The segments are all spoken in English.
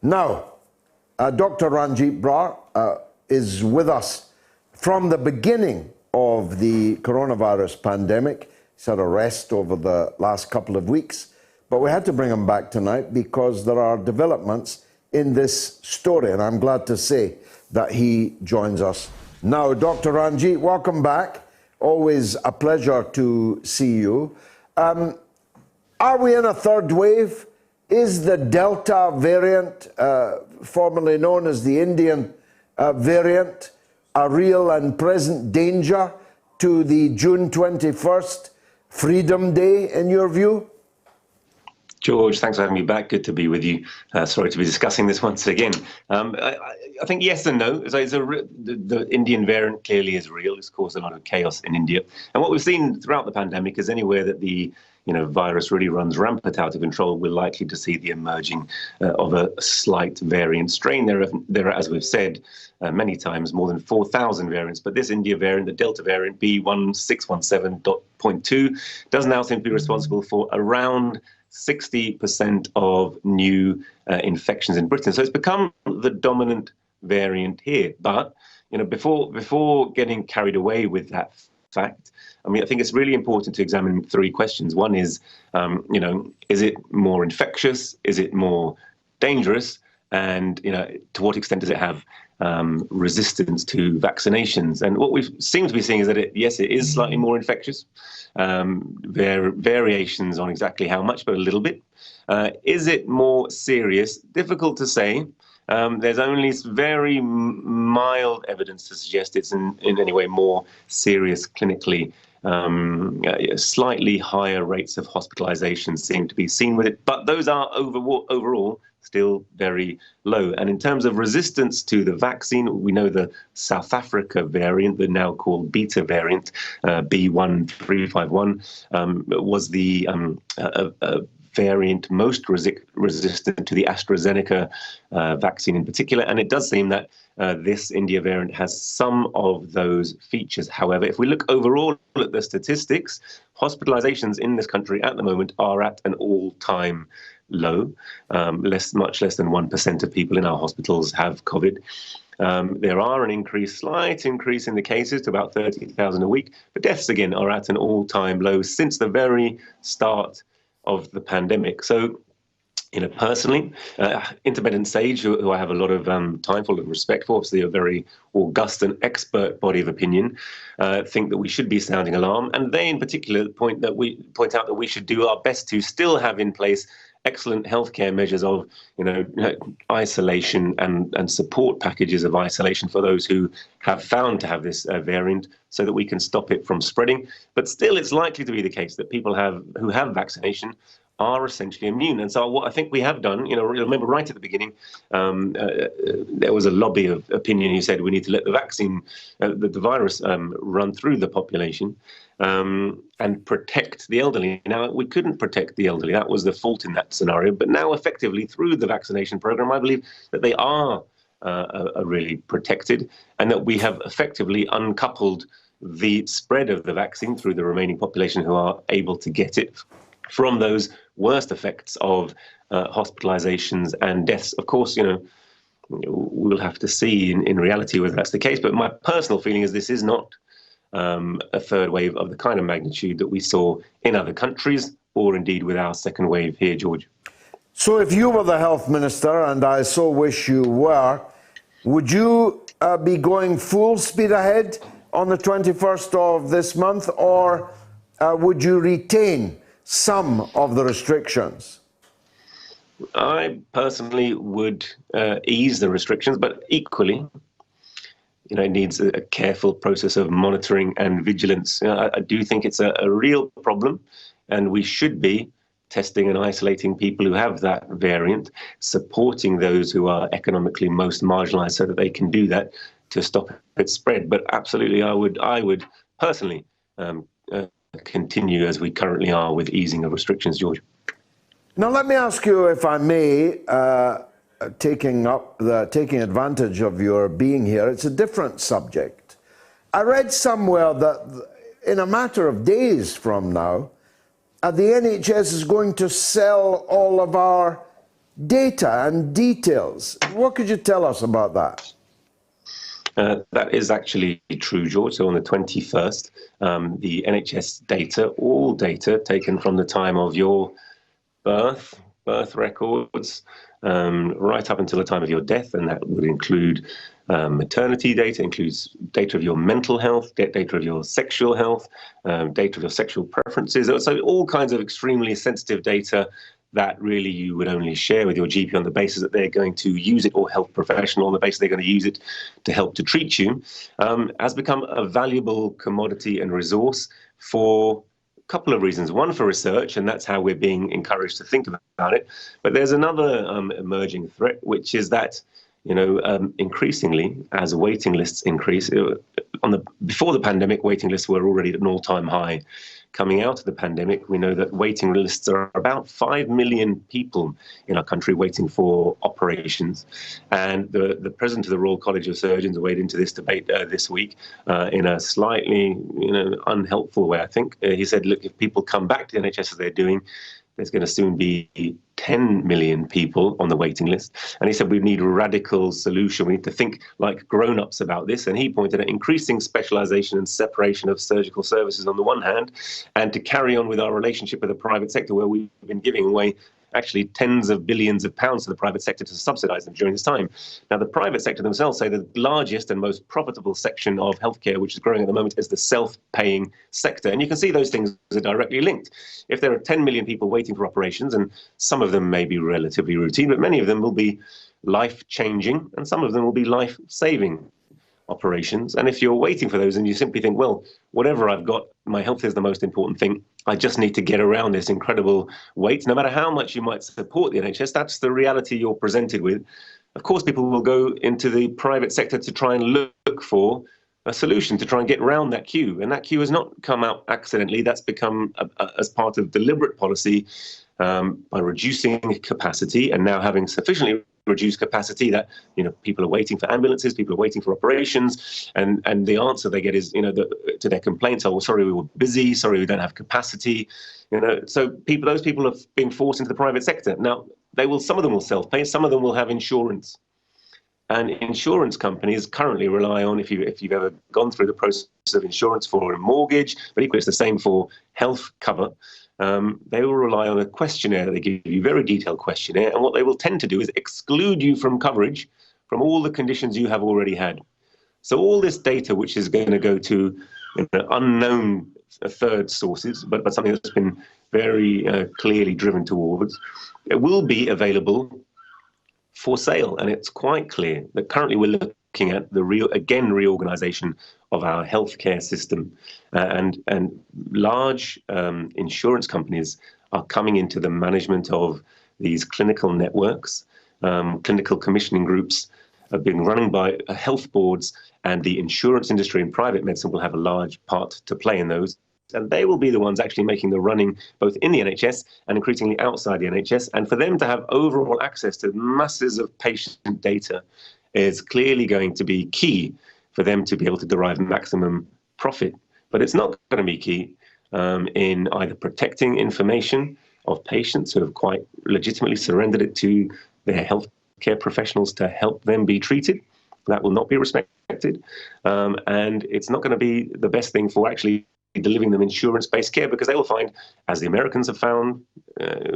Now, Dr. Ranjeet Brar is with us from the beginning of the coronavirus pandemic. He's had a rest over the last couple of weeks, but we had to bring him back tonight because there are developments in this story, and I'm glad to say that he joins us now. Dr. Ranjeet, welcome back. Always a pleasure to see you. Are we in a third wave? Is the Delta variant, formerly known as the Indian variant, a real and present danger to the June 21st Freedom Day, in your view? George, thanks for having me back. Good to be with you. Sorry to be discussing this once again. I think yes and no. The Indian variant clearly is real. It's caused a lot of chaos in India. And what we've seen throughout the pandemic is anywhere that the virus really runs rampant out of control, we're likely to see the emerging of a slight variant strain. There are, as we've said many times, more than 4,000 variants. But this India variant, the Delta variant, B1617.2, does now seem to be responsible for around 60% of new infections in Britain. So it's become the dominant variant here. But before getting carried away with that fact, I think it's really important to examine three questions. One is, is it more infectious? Is it more dangerous? And, to what extent does it have resistance to vaccinations? And what we seem to be seeing is that, yes, it is slightly more infectious. There are variations on exactly how much, but a little bit. Is it more serious? Difficult to say. There's only very mild evidence to suggest it's in any way more serious clinically. Slightly higher rates of hospitalization seem to be seen with it, but those are overall still very low. And in terms of resistance to the vaccine, we know the South Africa variant, the now called beta variant, B1351, was the variant most resistant to the AstraZeneca vaccine in particular. And it does seem that this India variant has some of those features. However, if we look overall at the statistics, hospitalizations in this country at the moment are at an all-time low. Much less than 1% of people in our hospitals have COVID. There are slight increase in the cases to about 30,000 a week, but deaths again are at an all-time low since the very start of the pandemic. So, personally, Intermittent Sage, who I have a lot of time for and respect for, obviously a very august and expert body of opinion, think that we should be sounding alarm. And they, in particular, point out that we should do our best to still have in place excellent healthcare measures of, isolation and support packages of isolation for those who have found to have this variant, so that we can stop it from spreading. But still, it's likely to be the case that people who have vaccination are essentially immune. And so what I think we have done, remember right at the beginning, there was a lobby of opinion who said we need to let the vaccine, the virus run through the population and protect the elderly. Now, we couldn't protect the elderly. That was the fault in that scenario. But now, effectively, through the vaccination program, I believe that they are really protected, and that we have effectively uncoupled the spread of the vaccine through the remaining population who are able to get it from those worst effects of hospitalizations and deaths. Of course, we'll have to see in reality whether that's the case. But my personal feeling is this is not a third wave of the kind of magnitude that we saw in other countries, or indeed with our second wave here, George. So if you were the health minister, and I so wish you were, would you be going full speed ahead on the 21st of this month, or would you retain some of the restrictions? I personally would ease the restrictions, but equally, it needs a careful process of monitoring and vigilance. I do think it's a real problem, and we should be testing and isolating people who have that variant, supporting those who are economically most marginalized so that they can do that to stop its spread. But absolutely, I would personally continue as we currently are with easing of restrictions, George. Now, let me ask you, if I may, taking advantage of your being here, it's a different subject. I read somewhere that in a matter of days from now, the NHS is going to sell all of our data and details. What could you tell us about that? That is actually true, George. So on the 21st, the NHS data, all data taken from the time of your birth records, right up until the time of your death, and that would include maternity data, includes data of your mental health, data of your sexual health, data of your sexual preferences. So all kinds of extremely sensitive data that really you would only share with your GP on the basis that they're going to use it, or health professional on the basis they're going to use it to help to treat you, has become a valuable commodity and resource for a couple of reasons. One, for research, and that's how we're being encouraged to think about it. But there's another emerging threat, which is that, increasingly, as waiting lists increase, before the pandemic, waiting lists were already at an all-time high. Coming out of the pandemic, we know that waiting lists are about 5 million people in our country waiting for operations. And the president of the Royal College of Surgeons weighed into this debate this week in a slightly unhelpful way, I think. He said, look, if people come back to the NHS as they're doing, there's going to soon be 10 million people on the waiting list. And he said we need a radical solution. We need to think like grown-ups about this. And he pointed at increasing specialization and separation of surgical services on the one hand, and to carry on with our relationship with the private sector, where we've been giving away actually tens of billions of pounds to the private sector to subsidize them during this time. Now, the private sector themselves say the largest and most profitable section of healthcare, which is growing at the moment, is the self-paying sector. And you can see those things are directly linked. If there are 10 million people waiting for operations, and some of them may be relatively routine, but many of them will be life-changing, and some of them will be life-saving operations. And if you're waiting for those and you simply think, well, whatever I've got, my health is the most important thing, I just need to get around this incredible wait, no matter how much you might support the NHS, that's the reality you're presented with. Of course, people will go into the private sector to try and look for a solution to try and get around that queue. And that queue has not come out accidentally. That's become as part of deliberate policy by reducing capacity, and now having sufficiently reduced capacity that people are waiting for ambulances, people are waiting for operations, and the answer they get is to their complaints, oh, well, sorry, we were busy, sorry, we don't have capacity. So those people are being forced into the private sector. Now some of them will self-pay, some of them will have insurance. And insurance companies currently rely on, if you've ever gone through the process of insurance for a mortgage, but equally it's the same for health cover, they will rely on a questionnaire that they give you, a very detailed questionnaire, and what they will tend to do is exclude you from coverage from all the conditions you have already had. So all this data, which is going to go to unknown third sources, but something that's been very clearly driven towards, it will be available for sale. And it's quite clear that currently we're looking at the reorganization of our healthcare system, and large insurance companies are coming into the management of these clinical networks. Clinical commissioning groups have been running by health boards, and the insurance industry and private medicine will have a large part to play in those. And they will be the ones actually making the running, both in the NHS and increasingly outside the NHS. And for them to have overall access to masses of patient data is clearly going to be key for them to be able to derive maximum profit. But it's not going to be key in either protecting information of patients who have quite legitimately surrendered it to their healthcare professionals to help them be treated. That will not be respected. And it's not going to be the best thing for actually delivering them insurance-based care, because they will find, as the Americans have found,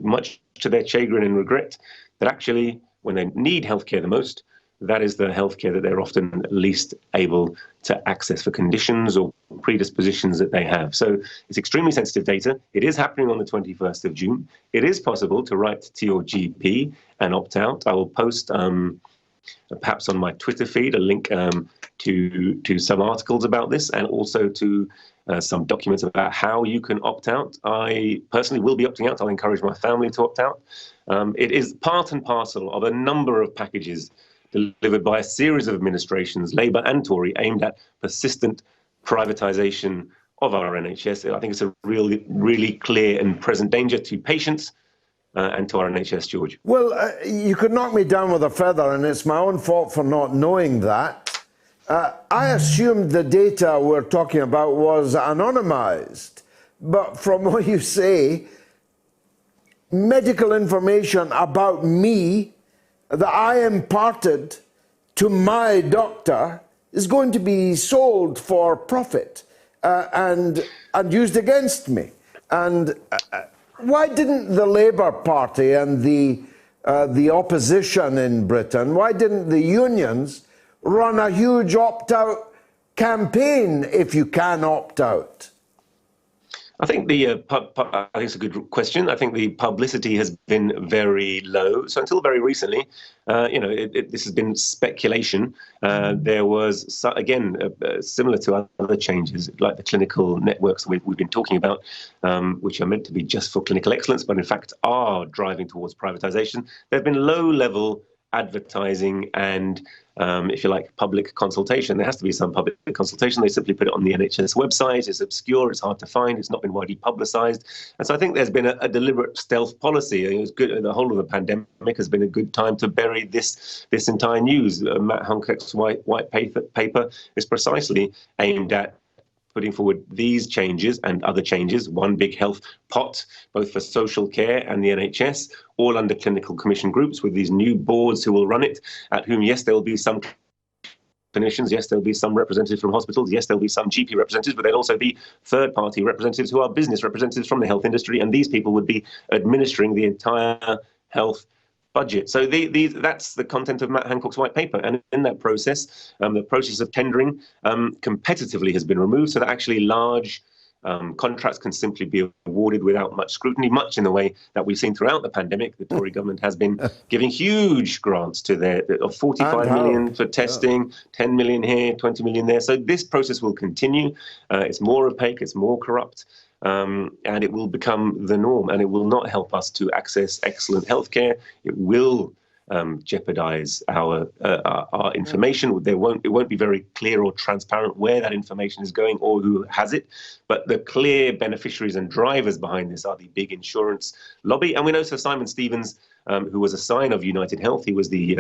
much to their chagrin and regret, that actually when they need healthcare the most, that is the healthcare that they're often least able to access for conditions or predispositions that they have. So it's extremely sensitive data. It is happening on the 21st of June. It is possible to write to your GP and opt out. I will post perhaps on my Twitter feed a link to some articles about this, and also to some documents about how you can opt out. I personally will be opting out. I'll encourage my family to opt out. It is part and parcel of a number of packages delivered by a series of administrations, Labour and Tory, aimed at persistent privatisation of our NHS. I think it's a really clear and present danger to patients and to our NHS, George. Well, you could knock me down with a feather, and it's my own fault for not knowing that. I assumed the data we're talking about was anonymized, but from what you say, medical information about me that I imparted to my doctor is going to be sold for profit and used against me. And why didn't the Labour Party and the opposition in Britain, why didn't the unions run a huge opt-out campaign if you can opt out? I think I think it's a good question. I think the publicity has been very low. So until very recently, this has been speculation. There was, again, similar to other changes, like the clinical networks we've been talking about, which are meant to be just for clinical excellence, but in fact are driving towards privatization. There have been low-level advertising and, if you like, public consultation. There has to be some public consultation. They simply put it on the NHS website. It's obscure. It's hard to find. It's not been widely publicised. And so I think there's been a deliberate stealth policy. It was good. The whole of the pandemic has been a good time to bury this entire news. Matt Hancock's white paper is precisely aimed at putting forward these changes and other changes, one big health pot, both for social care and the NHS, all under clinical commission groups with these new boards who will run it, at whom, yes, there will be some clinicians, yes, there'll be some representatives from hospitals, yes, there'll be some GP representatives, but there'll also be third-party representatives who are business representatives from the health industry, and these people would be administering the entire health budget. So that's the content of Matt Hancock's white paper. And in that process, the process of tendering competitively has been removed, so that actually large contracts can simply be awarded without much scrutiny, much in the way that we've seen throughout the pandemic. The Tory government has been giving huge grants to of 45 million for testing, 10 million here, 20 million there. So this process will continue. It's more opaque, it's more corrupt. And it will become the norm, and it will not help us to access excellent healthcare. It will jeopardize our information. It won't be very clear or transparent where that information is going or who has it. But the clear beneficiaries and drivers behind this are the big insurance lobby. And we know Sir Simon Stevens, who was a sign of United Health. He was the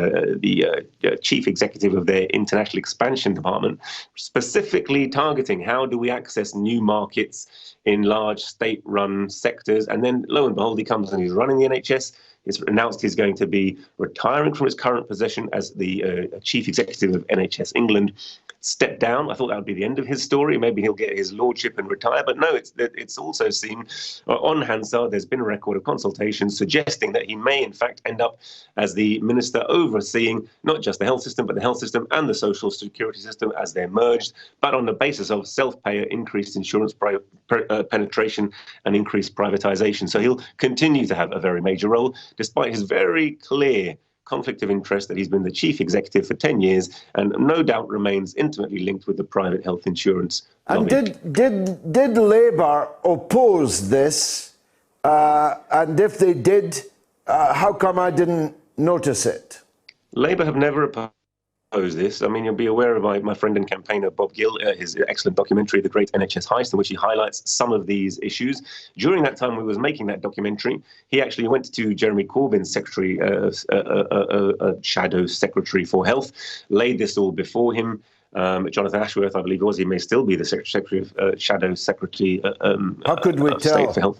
chief executive of their international expansion department, specifically targeting how do we access new markets in large state-run sectors. And then, lo and behold, he comes and he's running the NHS. He's announced he's going to be retiring from his current position as the chief executive of NHS England. Step down. I thought that would be the end of his story. Maybe he'll get his lordship and retire. But no, it's also seen on Hansard, there's been a record of consultations suggesting that he may, in fact, end up as the minister overseeing not just the health system, but the health system and the social security system as they're merged, but on the basis of self-payer, increased insurance penetration and increased privatization. So he'll continue to have a very major role, despite his very clear conflict of interest that he's been the chief executive for 10 years and no doubt remains intimately linked with the private health insurance lobby. And did Labour oppose this? And if they did, how come I didn't notice it? Labour have never opposed this. I mean, you'll be aware of my friend and campaigner Bob Gill, his excellent documentary, The Great NHS Heist, in which he highlights some of these issues. During that time we was making that documentary, he actually went to Jeremy Corbyn's secretary, shadow secretary for health, laid this all before him. Jonathan Ashworth, I believe it was, he may still be the secretary of shadow secretary how could we of tell? State for Health.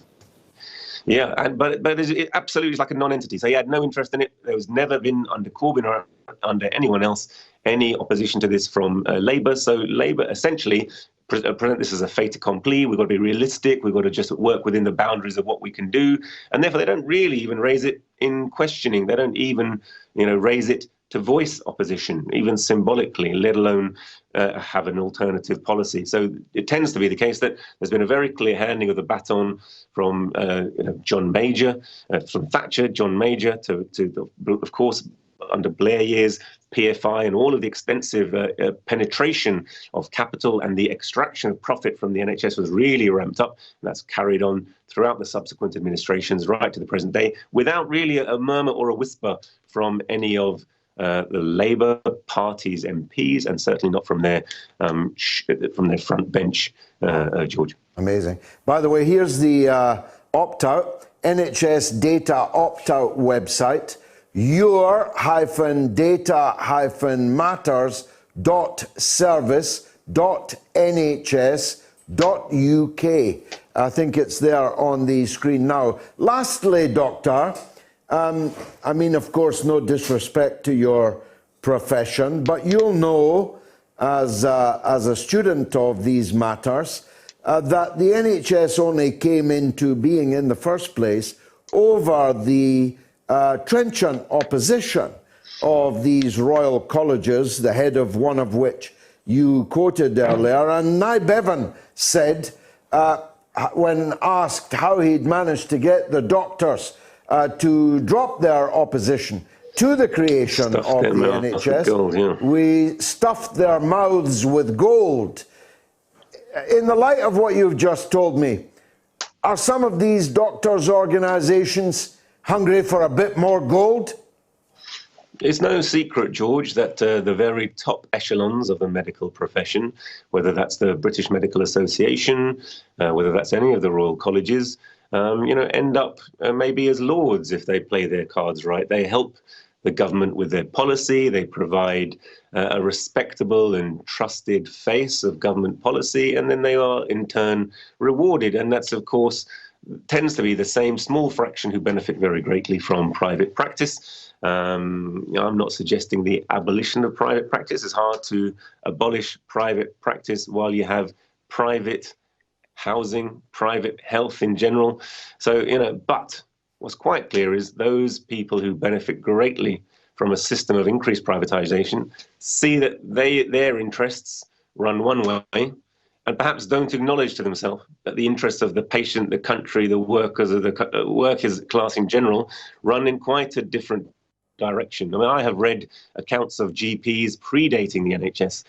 Yeah, but it absolutely is like a non-entity. So he had no interest in it. There was never been under Corbyn or under anyone else any opposition to this from Labour. So Labour essentially present this as a fait accompli. We've got to be realistic. We've got to just work within the boundaries of what we can do. And therefore, they don't really even raise it in questioning. They don't even, raise it to voice opposition, even symbolically, let alone have an alternative policy. So it tends to be the case that there's been a very clear handing of the baton from John Major, from Thatcher, John Major, to of course, under Blair years, PFI and all of the extensive penetration of capital and the extraction of profit from the NHS was really ramped up. And that's carried on throughout the subsequent administrations right to the present day without really a murmur or a whisper from any of the Labour Party's MPs, and certainly not from their front bench, George. Amazing. By the way, here's the opt-out, NHS data opt-out website, your-data-matters.service.nhs.uk. I think it's there on the screen now. Lastly, Doctor, I mean, of course, no disrespect to your profession, but you'll know, as a student of these matters, that the NHS only came into being in the first place over the trenchant opposition of these royal colleges, the head of one of which you quoted earlier. And Nye Bevan said, when asked how he'd managed to get the doctors to drop their opposition to the creation of the NHS, gold, yeah. We stuffed their mouths with gold. In the light of what you've just told me, are some of these doctors' organisations hungry for a bit more gold? It's no secret, George, that the very top echelons of the medical profession, whether that's the British Medical Association, whether that's any of the royal colleges, end up maybe as lords if they play their cards right. They help the government with their policy. They provide a respectable and trusted face of government policy, and then they are in turn rewarded. And that's, of course, tends to be the same small fraction who benefit very greatly from private practice. I'm not suggesting the abolition of private practice. It's hard to abolish private practice while you have private housing, private health in general. So, but what's quite clear is those people who benefit greatly from a system of increased privatization see that their interests run one way and perhaps don't acknowledge to themselves that the interests of the patient, the country, the workers, of the workers class in general run in quite a different direction. I mean, I have read accounts of GPs predating the NHS,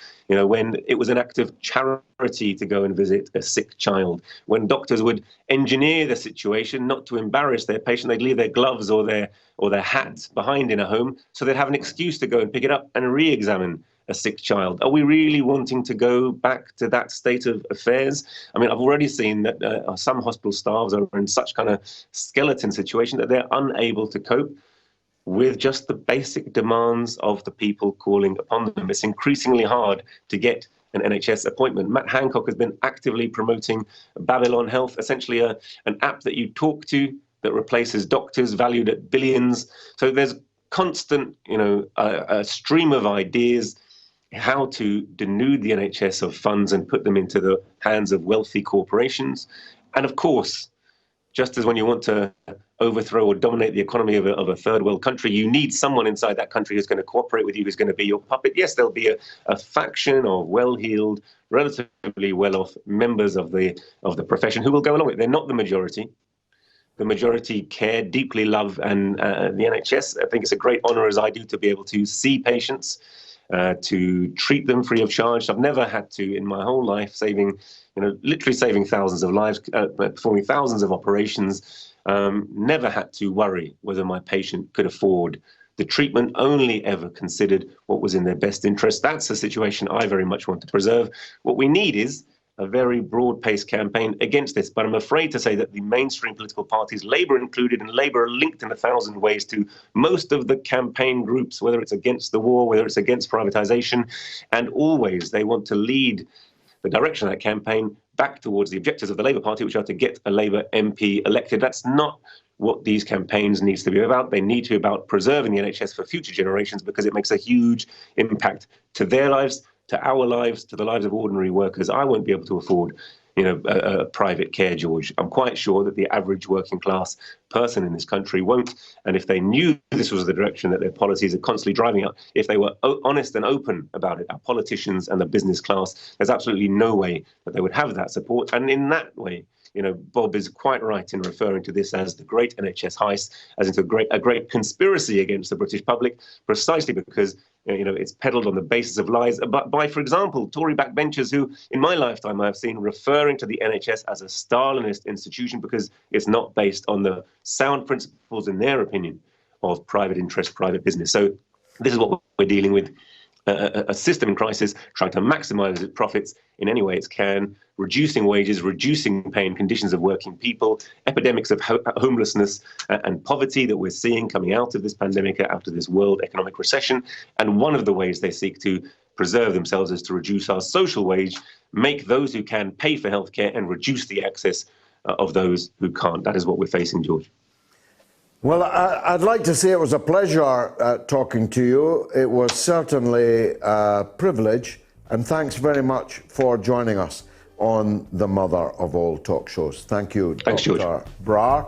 when it was an act of charity to go and visit a sick child, when doctors would engineer the situation not to embarrass their patient. They'd leave their gloves or their hat behind in a home so they'd have an excuse to go and pick it up and re-examine a sick child. Are we really wanting to go back to that state of affairs? I mean, I've already seen that some hospital staffs are in such kind of skeleton situation that they're unable to cope with just the basic demands of the people calling upon them. It's increasingly hard to get an NHS appointment. Matt Hancock has been actively promoting Babylon Health, essentially an app that you talk to that replaces doctors valued at billions. So there's constant, a stream of ideas how to denude the NHS of funds and put them into the hands of wealthy corporations. And of course, just as when you want to overthrow or dominate the economy of a third world country, you need someone inside that country who's going to cooperate with you, who's going to be your puppet. Yes, there'll be a faction of well-heeled, relatively well-off members of the profession who will go along with it. They're not the majority. The majority care, deeply love and the NHS. I think it's a great honour, as I do, to be able to see patients, to treat them free of charge. I've never had to, in my whole life, literally saving thousands of lives, performing thousands of operations, never had to worry whether my patient could afford the treatment, only ever considered what was in their best interest. That's a situation I very much want to preserve. What we need is a very broad-based campaign against this. But I'm afraid to say that the mainstream political parties, Labour included, and Labour are linked in 1,000 ways to most of the campaign groups, whether it's against the war, whether it's against privatisation, and always they want to lead the direction of that campaign back towards the objectives of the Labour Party, which are to get a Labour MP elected. That's not what these campaigns needs to be about. They need to be about preserving the NHS for future generations, because it makes a huge impact to their lives, to our lives, to the lives of ordinary workers. I won't be able to afford, a private care, George. I'm quite sure that the average working class person in this country won't. And if they knew this was the direction that their policies are constantly driving up, if they were honest and open about it, our politicians and the business class, there's absolutely no way that they would have that support. And in that way, Bob is quite right in referring to this as the great NHS heist, as it's a great conspiracy against the British public, precisely because it's peddled on the basis of lies. But by, for example, Tory backbenchers who, in my lifetime, I have seen referring to the NHS as a Stalinist institution because it's not based on the sound principles, in their opinion, of private interest, private business. So this is what we're dealing with. A system in crisis, trying to maximize its profits in any way it can, reducing wages, reducing pay and conditions of working people, epidemics of homelessness and poverty that we're seeing coming out of this pandemic, out of this world economic recession. And one of the ways they seek to preserve themselves is to reduce our social wage, make those who can pay for healthcare and reduce the access of those who can't. That is what we're facing, George. Well, I'd like to say it was a pleasure talking to you. It was certainly a privilege, and thanks very much for joining us on the mother of all talk shows. Thank you, Thanks, Dr. George. Brar.